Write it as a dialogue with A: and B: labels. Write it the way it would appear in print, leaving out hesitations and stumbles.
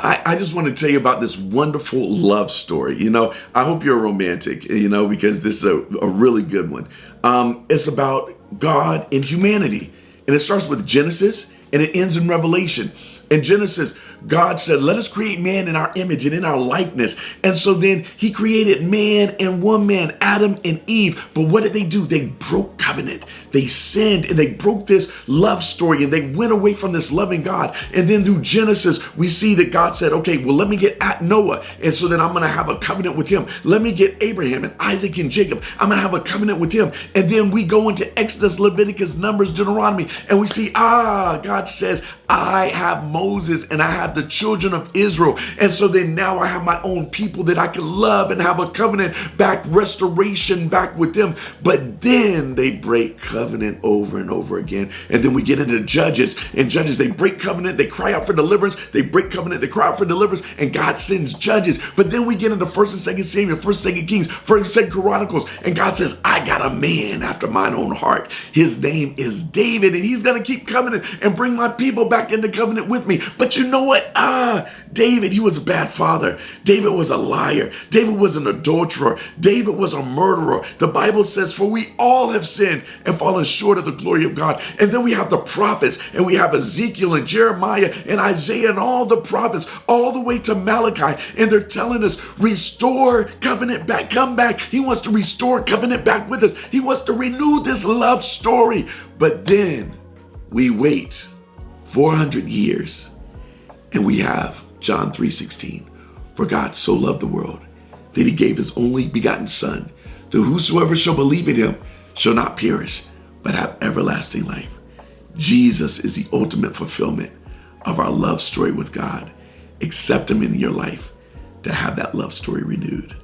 A: I just want to tell you about this wonderful love story. I hope you're a romantic, because this is a really good one. It's about God and humanity. And it starts with Genesis and it ends in Revelation. In Genesis, God said, let us create man in our image and in our likeness. And so then he created man and woman, Adam and Eve. But what did they do? They broke covenant. They sinned and they broke this love story and they went away from this loving God. And then through Genesis, we see that God said, okay, well, let me get at Noah. And so then I'm going to have a covenant with him. Let me get Abraham and Isaac and Jacob. I'm going to have a covenant with him. And then we go into Exodus, Leviticus, Numbers, Deuteronomy, and we see, God says, I have Moses and I have the children of Israel. And so then now I have my own people that I can love and have a covenant back, restoration back with them. But then they break covenant over and over again. And then we get into Judges. In Judges, they break covenant, they cry out for deliverance. They break covenant, they cry out for deliverance, and God sends judges. But then we get into 1st and 2nd Samuel, 1st, 2nd Kings, 1st, 2nd Chronicles. And God says, I got a man after mine own heart. His name is David, and he's going to keep covenant and bring my people back into covenant with me. But you know what? David, he was a bad father. David was a liar. David was an adulterer. David was a murderer. The Bible says, for we all have sinned and fallen short of the glory of God. And then we have the prophets, and we have Ezekiel and Jeremiah and Isaiah and all the prophets all the way to Malachi. And they're telling us, restore covenant back, come back. He wants to restore covenant back with us. He wants to renew this love story. But then we wait 400 years, and we have John 3:16. For God so loved the world that he gave his only begotten Son, that whosoever shall believe in him shall not perish, but have everlasting life. Jesus is the ultimate fulfillment of our love story with God. Accept him in your life to have that love story renewed.